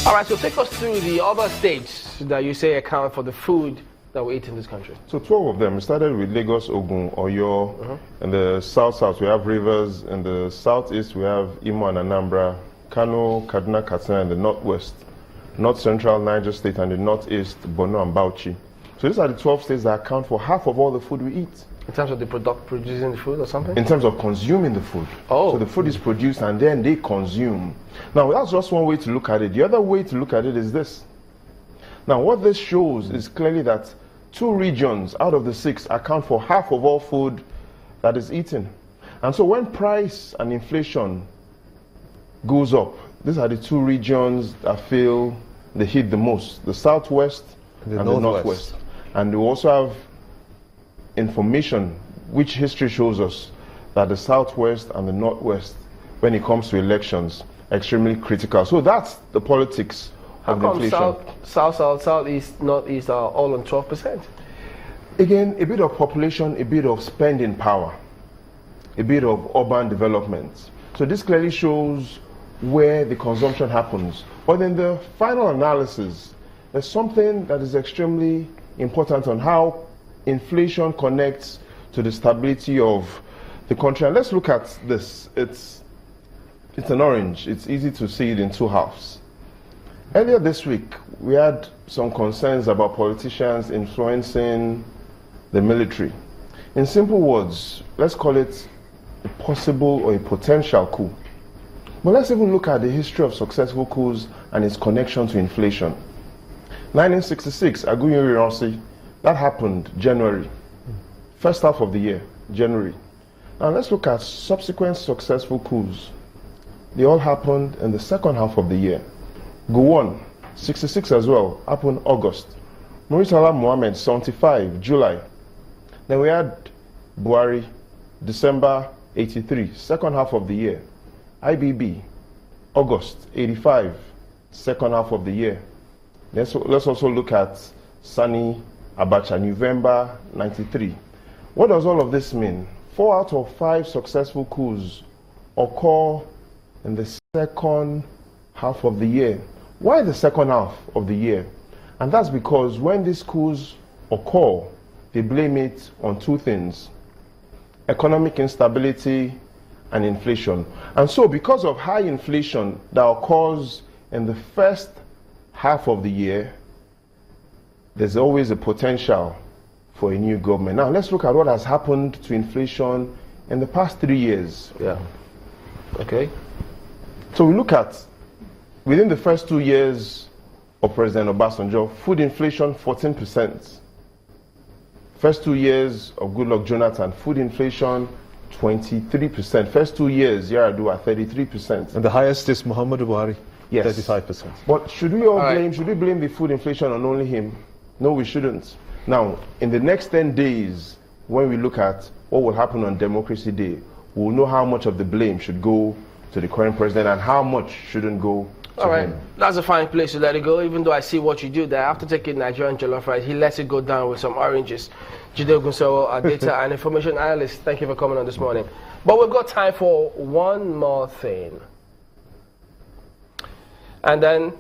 All right, so take us through the other states that you say account for the food that we eat in this country. So 12 of them. We started with Lagos, Ogun, Oyo. In the south we have rivers. In the southeast we have Imo and Anambra, Kano, Kaduna, Katsina in the northwest, north central Niger State, and the northeast Borno and Bauchi. So these are the 12 states that account for half of all the food we eat. In terms of the producing the food or something? In terms of consuming the food. Oh. So the food is produced and then they consume. Now that's just one way to look at it. The other way to look at it is this. Now what this shows is clearly that 2 regions out of the 6 account for half of all food that is eaten. And so when price and inflation goes up, these are the 2 regions that feel the heat the most, the southwest and the northwest. And we also have information which history shows us that the southwest and the northwest, when it comes to elections, are extremely critical. So that's the politics of the inflation. Southeast, northeast are all on 12%? Again, a bit of population, a bit of spending power, a bit of urban development. So this clearly shows where the consumption happens. But in the final analysis, there's something that is extremely important on how inflation connects to the stability of the country. And let's look at this. It's an orange. It's easy to see it in 2 halves. Earlier this week, we had some concerns about politicians influencing the military. In simple words, let's call it a possible or a potential coup. But let's even look at the history of successful coups and its connection to inflation. 1966, Agunyori, that happened January. First half of the year, January. Now let's look at subsequent successful coups. They all happened in the second half of the year. Gowon, 66 as well, happened August. Murtala Mohammed, 75, July. Then we had Buhari, December 83, second half of the year. IBB, August 85, second half of the year. Let's also look at Sani Abacha, November 93. What does all of this mean? 4 out of 5 successful coups occur in the second half of the year. Why the second half of the year? And that's because when these coups occur, they blame it on 2 things: economic instability and inflation. And so because of high inflation that occurs in the first half of the year, there's always a potential for a new government. Now let's look at what has happened to inflation in the past 3 years. Yeah. Okay. So we look at, within the first 2 years of President Obasanjo, food inflation 14%. First 2 years of Goodluck Jonathan, food inflation 23%. First 2 years, Yar'Adua, 33%. And the highest is Muhammadu Buhari, yes. 35%. But should we should we blame the food inflation on only him? No, we shouldn't. Now, in the next 10 days, when we look at what will happen on Democracy Day, we'll know how much of the blame should go to the current president and how much shouldn't go to him. That's a fine place to let it go, even though I see what you do there. After taking Nigerian jollof rice, he lets it go down with some oranges. Jide Ogunsanwo, our data and information analyst, thank you for coming on this morning. But we've got time for one more thing. And then,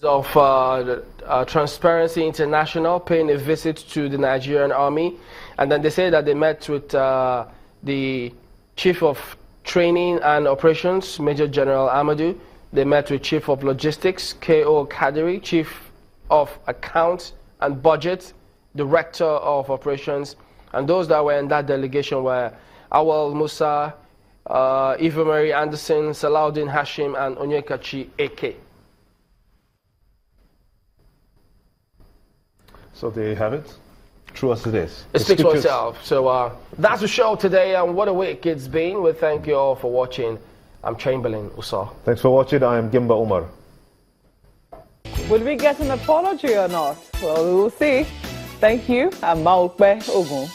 of Transparency International paying a visit to the Nigerian army, and then they say that they met with the Chief of Training and Operations, Major General Amadou. They met with Chief of Logistics, K.O. Kadiri, Chief of Accounts and Budget, Director of Operations, and those that were in that delegation were Awal Musa, Eva Marie Anderson, Salahuddin Hashim, and Onyekachi Eke. So there you have it. True as it is. It speaks for itself. So that's the show today, and what a week it's been. We thank you all for watching. I'm Chamberlain Usa. Thanks for watching. I am Gimba Umar. Will we get an apology or not? Well, we will see. Thank you. I'm Maukbe Ogun.